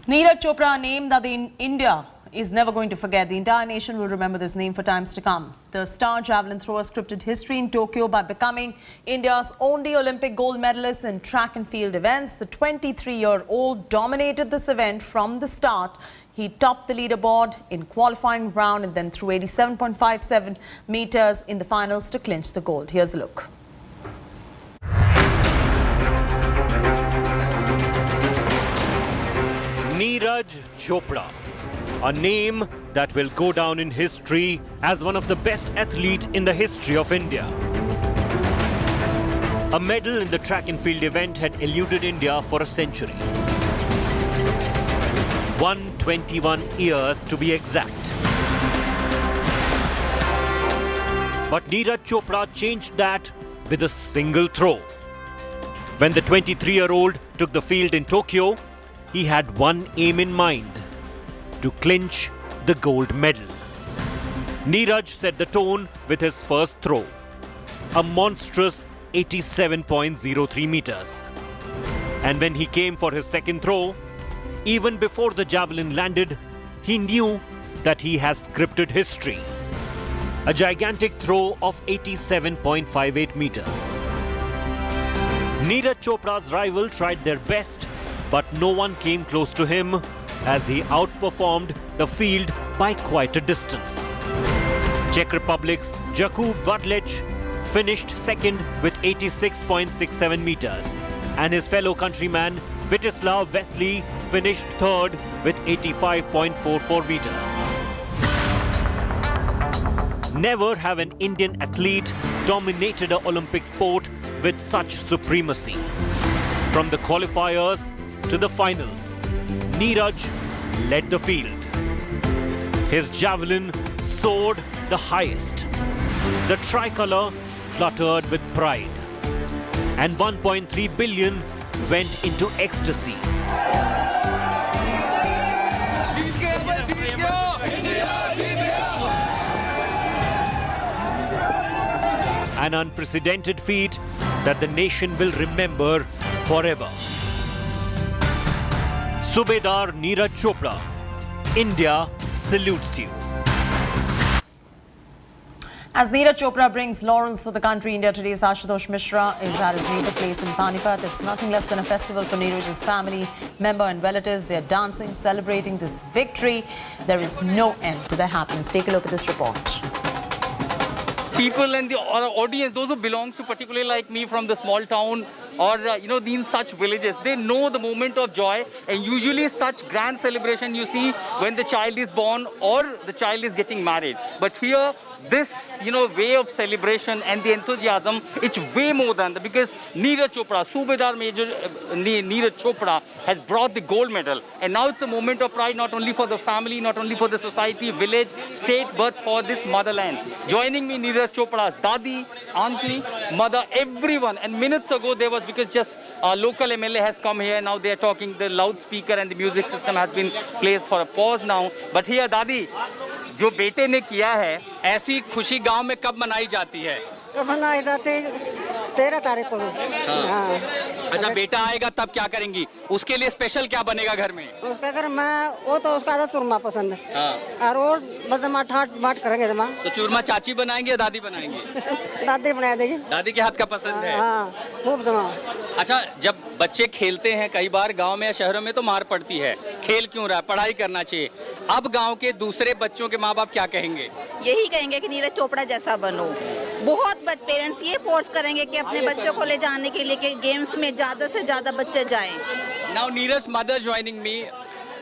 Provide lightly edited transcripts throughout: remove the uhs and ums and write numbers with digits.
Neeraj Chopra, a name that India is never going to forget. The entire nation will remember this name for times to come. The star javelin thrower scripted history in Tokyo by becoming India's only Olympic gold medalist in track and field events. The 23-year-old dominated this event from the start. He topped the leaderboard in qualifying round and then threw 87.57 meters in the finals to clinch the gold. Here's a look. Neeraj Chopra, a name that will go down in history as one of the best athletes in the history of India. A medal in the track and field event had eluded India for a century. 121 years to be exact. But Neeraj Chopra changed that with a single throw. When the 23-year-old took the field in Tokyo, he had one aim in mind: to clinch the gold medal. Neeraj set the tone with his first throw, a monstrous 87.03 meters. And when he came for his second throw, even before the javelin landed, he knew that he has scripted history. A gigantic throw of 87.58 meters. Neeraj Chopra's rival tried their best, but no one came close to him as he outperformed the field by quite a distance. Czech Republic's Jakub Wadlec finished second with 86.67 meters, and his fellow countryman Vítězslav Veselý finished third with 85.44 meters. Never have an Indian athlete dominated an Olympic sport with such supremacy. From the qualifiers to the finals, Neeraj led the field. His javelin soared the highest. The tricolour fluttered with pride. And 1.3 billion went into ecstasy. An unprecedented feat that the nation will remember forever. Subedar Neeraj Chopra, India salutes you. As Neeraj Chopra brings laurels for the country, India Today's Ashutosh Mishra is at his native place in Panipat. It's nothing less than a festival for Neeraj's family, member and relatives. They are dancing, celebrating this victory. There is no end to their happiness. Take a look at this report. People and the audience, those who belong to particularly like me from the small town or in such villages, they know the moment of joy, and usually such grand celebration you see when the child is born or the child is getting married. But here, this way of celebration and the enthusiasm, it's way more than that, because Neeraj Chopra, Subedar Major Neeraj Chopra has brought the gold medal, and now it's a moment of pride not only for the family, not only for the society, village, state, but for this motherland. Joining me, Neeraj Chopra's Dadi, Auntie, Mother, everyone. And minutes ago there was, because just our local MLA has come here, now they are talking, the loudspeaker and the music system has been placed for a pause now. But here, Dadi, जो बेटे ने किया है, ऐसी खुशी गांव में कब मनाई जाती है? मनाई जाती 13 तारीख को। हाँ। अच्छा, बेटा आएगा तब क्या करेंगी? उसके लिए स्पेशल क्या बनेगा घर में? उसका घर में वो तो उसका आधा चूरमा पसंद है। हाँ। और बस जमा ठाट बाट करेंगे जमा। तो चूरमा चाची बनाएंगे या दादी बनाएंगे? दादी बना देगी। दादी के हाथ का पसंद है। हाँ, खूब जमा। अच्छा, जब बच्चे खेलते हैं कई बार गांव में या शहरों में तो मार पड़ती है, खेल क्यों रहा है, पढ़ाई करना चाहिए। अब गांव के दूसरे बच्चों के माँ बाप क्या कहेंगे? यही कहेंगे कि नीरज चोपड़ा जैसा बनो। बहुत पेरेंट्स ये फोर्स करेंगे कि अपने बच्चों को ले जाने के लिए कि गेम्स में ज्यादा से ज्यादा बच्चे जाएं। Now Neeraj mother joining me,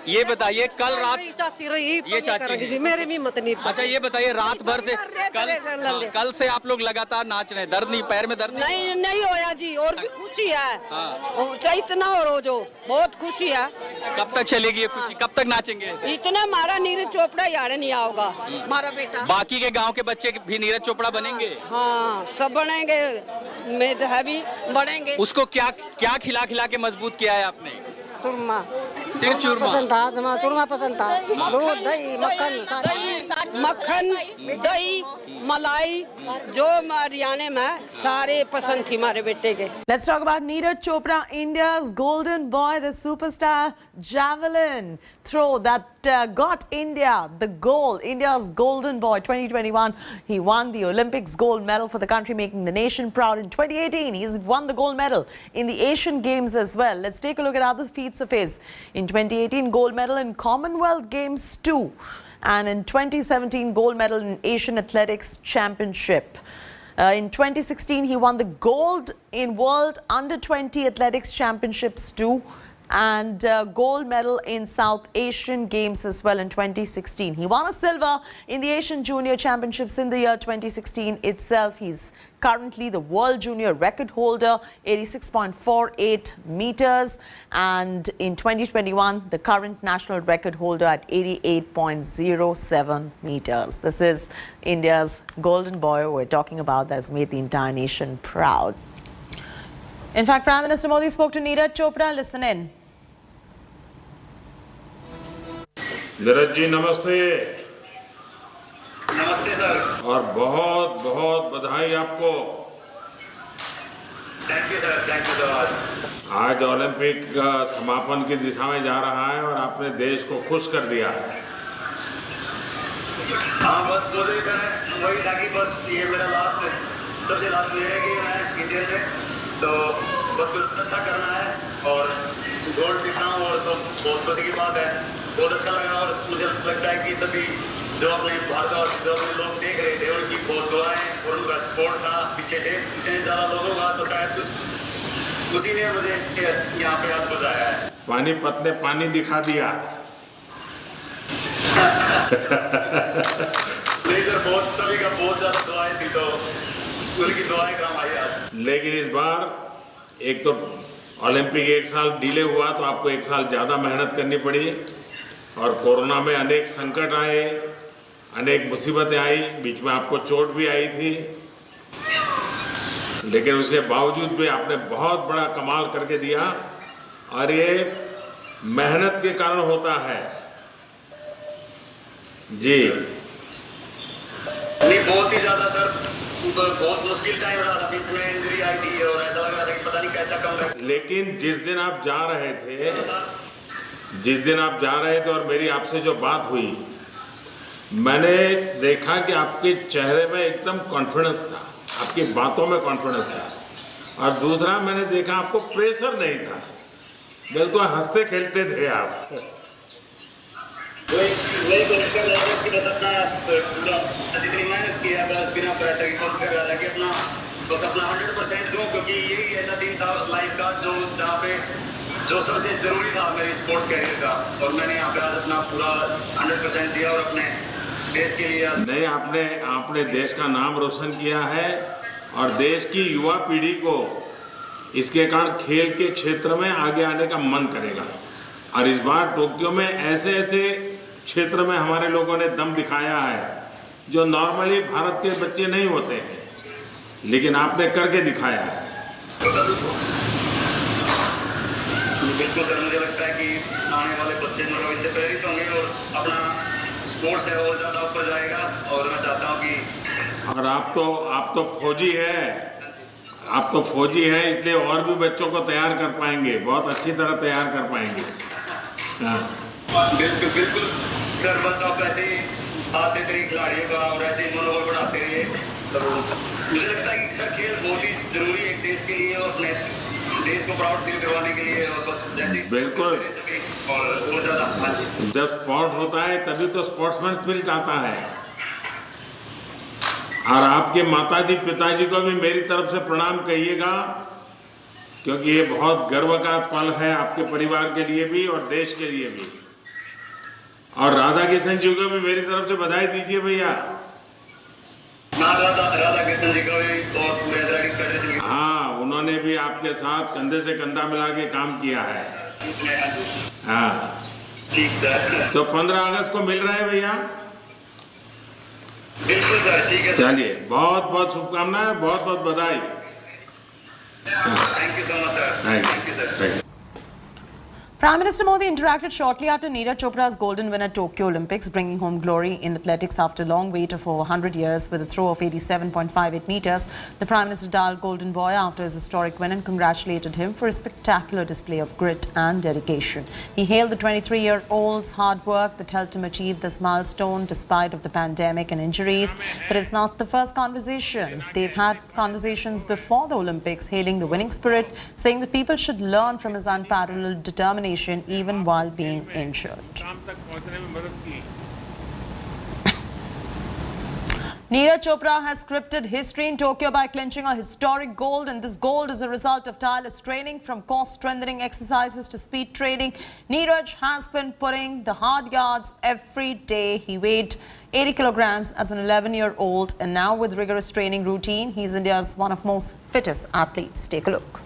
ये बताइए कल रात ये चाची जी मेरे भी मत नहीं। अच्छा, ये बताइए रात भर से कल से आप लोग लगातार नाच रहे हैं, दर्द नहीं, पैर में दर्द नहीं होया जी, और भी खुशी है। इतना और हो जो बहुत खुशी है। कब तक चलेगी ये खुशी, कब तक नाचेंगे? इतना हमारा नीरज चोपड़ा यार नहीं आओगा, हमारा बेटा। बाकी के गांव के बच्चे भी नीरज चोपड़ा बनेंगे? हाँ, सब बनेंगे, में है भी बनेंगे। उसको क्या खिला खिला के मजबूत किया है आपने? सुरमा सिर्फ चूरमा पसंद था, जमा चूरमा पसंद था, दूध दही मक्खन सारे। मक्खन दही मलाई जो हरियाणा में सारे पसंद थी हमारे बेटे के। Let's talk about Neeraj Chopra, India's golden boy, the superstar javelin throw that got India the gold, India's golden boy 2021. He won the Olympics gold medal for the country, making the nation proud. In 2018, he's won the gold medal in the Asian Games as well. Let's take a look at other feats of his. In 2018, gold medal in Commonwealth Games 2. And in 2017, gold medal in Asian Athletics Championship. In 2016, he won the gold in World Under-20 Athletics Championships too, and gold medal in South Asian Games as well in 2016. He won a silver in the Asian Junior Championships in the year 2016 itself. He's currently the world junior record holder, 86.48 meters, and in 2021, the current national record holder at 88.07 meters. This is India's golden boy we're talking about that's made the entire nation proud. In fact, Prime Minister Modi spoke to Neeraj Chopra. Listen in. Neeraj ji नमस्ते। नमस्ते sir. और बहुत बहुत बधाई आपको। Thank you sir, thank you so much. आज Olympic का समापन की दिशा में जा रहा है और आपने देश को खुश कर दिया। हाँ बस वही सर, वही था कि बस ये मेरा सबसे लास्ट ईयर है कि मैं इंडियन में, तो बस कुछ अच्छा करना है और गोल्ड जीतना हूँ और तो बहुत खुशी की बात है। बहुत अच्छा लगा और मुझे लगता है कि सभी जो अपने भारत और जो अपने लोग देख रहे थे उनकी बहुत दुआएं और उनका सपोर्ट था पीछे से इतने ज़्यादा लोगों का, तो शायद उसी ने मुझे यहाँ पे आज पहुँचाया है। पानीपत ने पानी दिखा दिया। नहीं सर, बहुत सभी का बहुत ज़्यादा दुआएं थी, तो उनकी दुआएं काम आई आज। लेकिन इस बार एक तो ओलंपिक एक साल डिले हुआ तो आपको एक साल ज़्यादा मेहनत करनी पड़ी और कोरोना में अनेक संकट आए, अनेक मुसीबतें आई, बीच में आपको चोट भी आई थी, लेकिन उसके बावजूद भी आपने बहुत बड़ा कमाल करके दिया और ये मेहनत के कारण होता है। जी नहीं, बहुत ही ज़्यादा सर, बहुत मुश्किल टाइम रहा था, बीच में इंजरी आई थी और ऐसा लग रहा था कि पता नहीं कैसा कम है। लेकिन जिस दिन आप जा रहे थे और मेरी आपसे जो बात हुई, मैंने देखा कि आपके चेहरे में एकदम कॉन्फिडेंस था, आपकी बातों में कॉन्फिडेंस था और दूसरा मैंने देखा आपको प्रेशर नहीं था, बिल्कुल हंसते खेलते थे आप। वही कोशिश कर रहा था कि बस अपना पूरा जितनी मेहनत की है बस बिना प्रेशर की कोशिश कर रहा था कि अपना 100% दूं, क्योंकि यही ऐसा दिन था लाइफ का जहाँ पे जो सबसे जरूरी था मेरी स्पोर्ट्स कैरियर का, और मैंने यहाँ पे आज अपना पूरा 100% दिया और अपने देश के लिए नहीं, आपने देश का नाम रोशन किया है और देश की युवा पीढ़ी को इसके कारण खेल के क्षेत्र में आगे आने का मन करेगा। और इस बार टोक्यो में ऐसे क्षेत्र में हमारे लोगों ने दम दिखाया है जो नॉर्मली भारत के बच्चे नहीं होते हैं, लेकिन आपने करके दिखाया है। बिल्कुल सर, मुझे लगता है कि आने वाले बच्चे जो इससे प्रेरित होंगे और अपना स्पोर्ट्स है और ज़्यादा ऊपर जाएगा। और मैं चाहता हूँ कि और आप तो फौजी हैं, इसलिए और भी बच्चों को तैयार कर पाएंगे, बहुत अच्छी तरह तैयार कर पाएंगे। हाँ बिल्कुल सर, बस आप ऐसे ही साथ देते रहिए खिलाड़ियों का और ऐसे ही मनोबल बढ़ाते रहिए। तो मुझे लगता है कि सर खेल बहुत ही जरूरी है एक देश के लिए और अपने देश को प्राउड फील करवाने के लिए, और बस जैसे बिल्कुल। और ज़्यादा जब स्पोर्ट होता है तभी तो स्पोर्ट्समैन स्पिरिट आता है। और आपके माताजी पिताजी को भी मेरी तरफ से प्रणाम कहिएगा, क्योंकि ये बहुत गर्व का पल है आपके परिवार के लिए भी और देश के लिए भी। और राधा किशन जी को भी मेरी तरफ से बधाई दीजिए भैया। राधा किशन जी को भी और पूरे एथलेटिक्स फेडरेशन। हाँ, उन्होंने भी आपके साथ कंधे से कंधा मिला के काम किया है। हाँ ठीक सर। तो 15 अगस्त को मिल रहे हैं भैया। बिल्कुल सर, ठीक है। चलिए, बहुत बहुत शुभकामनाएं, बहुत बहुत बधाई। Thank you so much sir. Thank you sir. Prime Minister Modi interacted shortly after Neeraj Chopra's golden win at Tokyo Olympics, bringing home glory in athletics after a long wait of over 100 years with a throw of 87.58 meters. The Prime Minister dialed Golden Boy after his historic win and congratulated him for a spectacular display of grit and dedication. He hailed the 23-year-old's hard work that helped him achieve this milestone despite of the pandemic and injuries. But it's not the first conversation. They've had conversations before the Olympics, hailing the winning spirit, saying that people should learn from his unparalleled determination even while being injured. Neeraj Chopra has scripted history in Tokyo by clinching a historic gold, and this gold is a result of tireless training, from core-strengthening exercises to speed training. Neeraj has been putting the hard yards every day. He weighed 80 kilograms as an 11-year-old, and now with rigorous training routine, he's India's one of most fittest athletes. Take a look.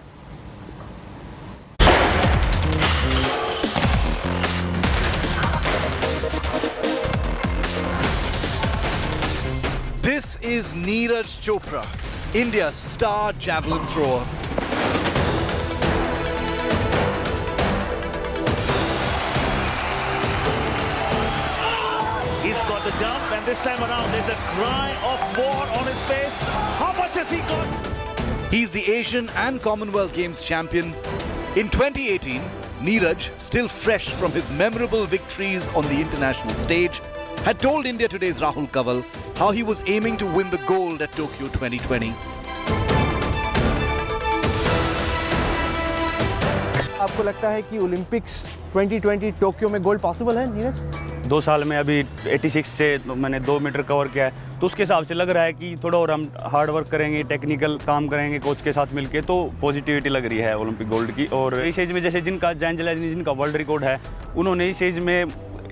This is Neeraj Chopra, India's star javelin thrower. He's got the jump, and this time around there's a cry of war on his face. How much has he got? He's the Asian and Commonwealth Games champion. In 2018, Neeraj, still fresh from his memorable victories on the international stage, had told India Today's Rahul Kanwal how he was aiming to win the gold at Tokyo 2020. आपको लगता है कि Olympics 2020 Tokyo में gold possible है नीरज? 2 साल में अभी 86 से मैंने 2 मीटर कवर किया है, तो उसके हिसाब से लग रहा है कि थोड़ा और हम हार्ड वर्क करेंगे, टेक्निकल काम करेंगे कोच के साथ मिलके, तो पॉजिटिविटी लग रही है ओलंपिक गोल्ड की। और इस एज में जैसे जिनका जिनका वर्ल्ड रिकॉर्ड है, उन्होंने इस एज में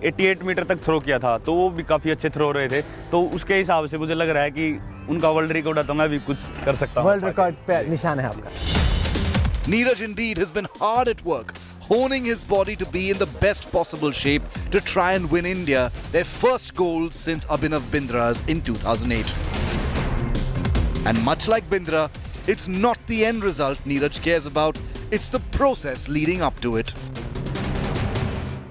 88 मीटर तक थ्रो किया था, तो वो भी काफ़ी अच्छे थ्रो रहे थे, तो उसके हिसाब से मुझे लग रहा है कि उनका वर्ल्ड रिकॉर्ड है, तो मैं भी कुछ कर सकता हूँ। वर्ल्ड रिकॉर्ड पे निशान है आपका। Neeraj indeed has been hard at work, honing his body to be in the best possible shape to try and win India their first gold since Abhinav Bindra's in 2008. And much like Bindra, it's not the end result Neeraj cares about, it's the process leading up to it.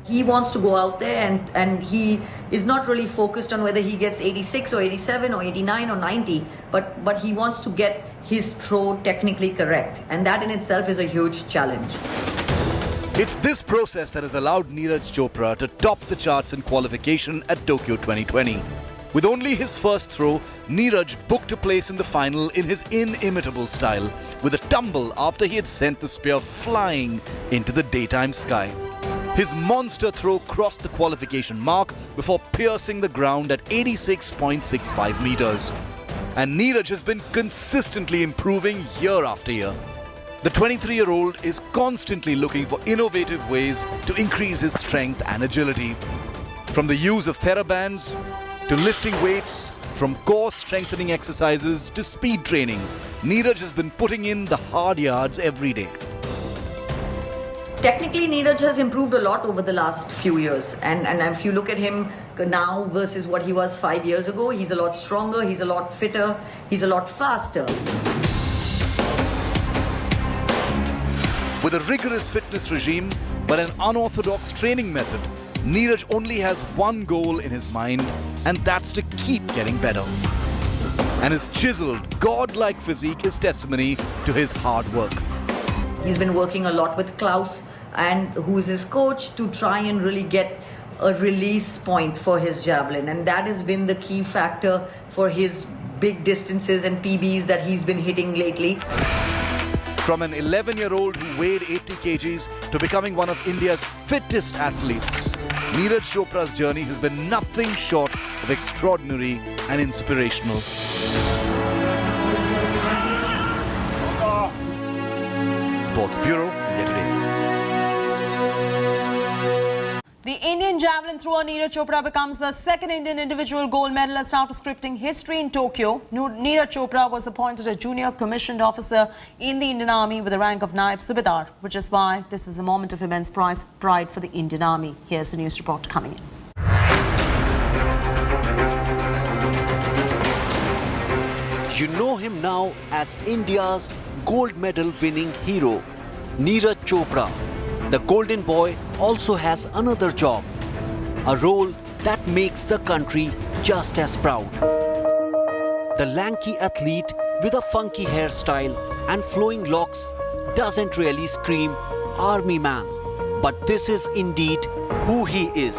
He wants to go out there and he is not really focused on whether he gets 86 or 87 or 89 or 90, but he wants to get his throw technically correct, and that in itself is a huge challenge. It's this process that has allowed Neeraj Chopra to top the charts in qualification at Tokyo 2020. With only his first throw, Neeraj booked a place in the final in his inimitable style, with a tumble after he had sent the spear flying into the daytime sky. His monster throw crossed the qualification mark before piercing the ground at 86.65 meters. And Neeraj has been consistently improving year after year. The 23-year-old is constantly looking for innovative ways to increase his strength and agility. From the use of therabands to lifting weights, from core strengthening exercises to speed training, Neeraj has been putting in the hard yards every day. Technically, Neeraj has improved a lot over the last few years, and if you look at him now versus what he was 5 years ago, he's a lot stronger, he's a lot fitter, he's a lot faster. With a rigorous fitness regime but an unorthodox training method, Neeraj only has one goal in his mind, and that's to keep getting better. And his chiseled, godlike physique is testimony to his hard work. He's been working a lot with Klaus, and who's his coach, to try and really get a release point for his javelin, and that has been the key factor for his big distances and PBs that he's been hitting lately. From an 11-year-old who weighed 80 kgs to becoming one of India's fittest athletes, Neeraj Chopra's journey has been nothing short of extraordinary and inspirational. Sports Bureau, India Today. The Indian javelin thrower Neeraj Chopra becomes the second Indian individual gold medalist after scripting history in Tokyo. Neeraj Chopra was appointed a junior commissioned officer in the Indian Army with the rank of Naib Subedar, which is why this is a moment of immense pride for the Indian Army. Here's the news report coming in. You know him now as India's gold medal winning hero, Neeraj Chopra, the golden boy also has another job, a role that makes the country just as proud. The lanky athlete with a funky hairstyle and flowing locks doesn't really scream army man, but this is indeed who he is.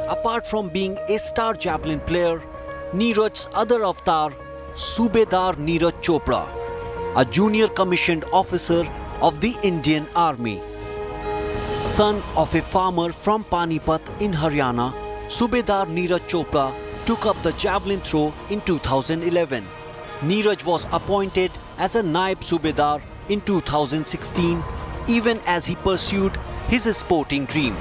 Apart from being a star javelin player, Neeraj's other avatar, Subedar Neeraj Chopra, a junior commissioned officer of the Indian Army. Son of a farmer from Panipat in Haryana, Subedar Neeraj Chopra took up the javelin throw in 2011. Neeraj was appointed as a Naib Subedar in 2016, even as he pursued his sporting dream.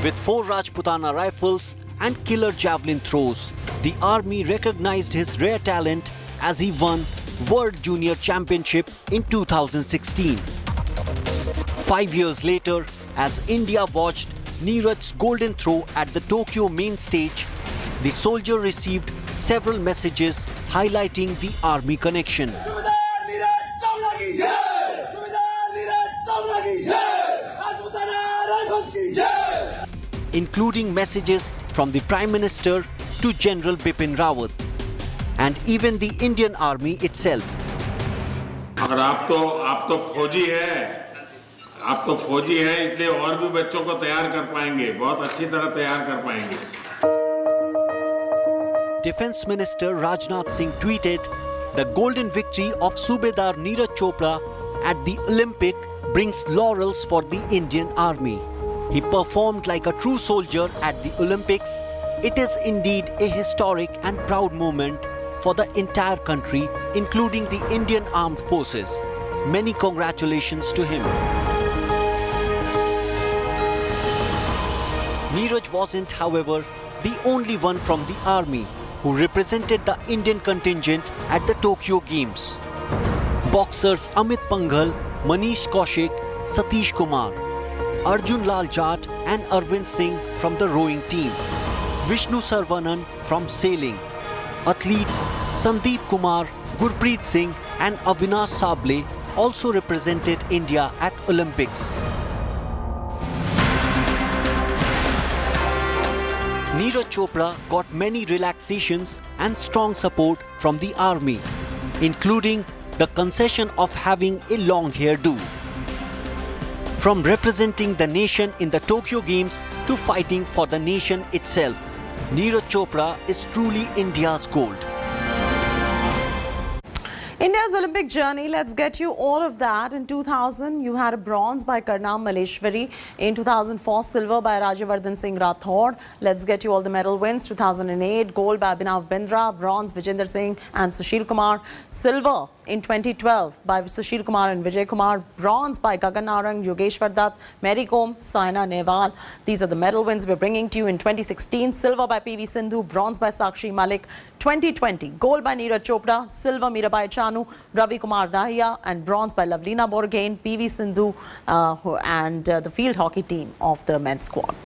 With 4 Rajputana rifles and killer javelin throws, the army recognized his rare talent as he won World Junior Championship in 2016. 5 years later, as India watched Neeraj's golden throw at the Tokyo main stage, the soldier received several messages highlighting the army connection. Including messages from the Prime Minister to General Bipin Rawat and even the Indian Army itself. और आप तो फौजी हैं इसलिए और भी बच्चों को तैयार कर पाएंगे, बहुत अच्छी तरह तैयार कर पाएंगे. Defence Minister Rajnath Singh tweeted, "The golden victory of Subedar Neeraj Chopra at the Olympic brings laurels for the Indian Army. He performed like a true soldier at the Olympics. It is indeed a historic and proud moment for the entire country, including the Indian Armed Forces. Many congratulations to him." Neeraj wasn't, however, the only one from the army who represented the Indian contingent at the Tokyo Games. Boxers Amit Panghal, Manish Kaushik, Satish Kumar, Arjun Lal Jat and Arvind Singh from the rowing team, Vishnu Sarvanan from sailing, athletes Sandeep Kumar, Gurpreet Singh and Avinash Sable also represented India at Olympics. Neeraj Chopra got many relaxations and strong support from the army, including the concession of having a long hairdo. From representing the nation in the Tokyo Games to fighting for the nation itself, Neeraj Chopra is truly India's gold. India's Olympic journey, let's get you all of that. In 2000, you had a bronze by Karnam Maleshwari. In 2004, silver by Rajyavardhan Singh Rathod. Let's get you all the medal wins. 2008, gold by Abhinav Bindra, bronze Vijender Singh and Sushil Kumar. Silver in 2012 by Sushil Kumar and Vijay Kumar. Bronze by Gagan Narang, Yogeshwar Dutt, Mary Kom, Saina Nehwal. These are the medal wins we're bringing to you in 2016. Silver by PV Sindhu, bronze by Sakshi Malik. 2020, gold by Neeraj Chopra, silver Mirabai Chanu, Ravi Kumar Dahiya and bronze by Lavlina Borgain, PV Sindhu and the field hockey team of the men's squad.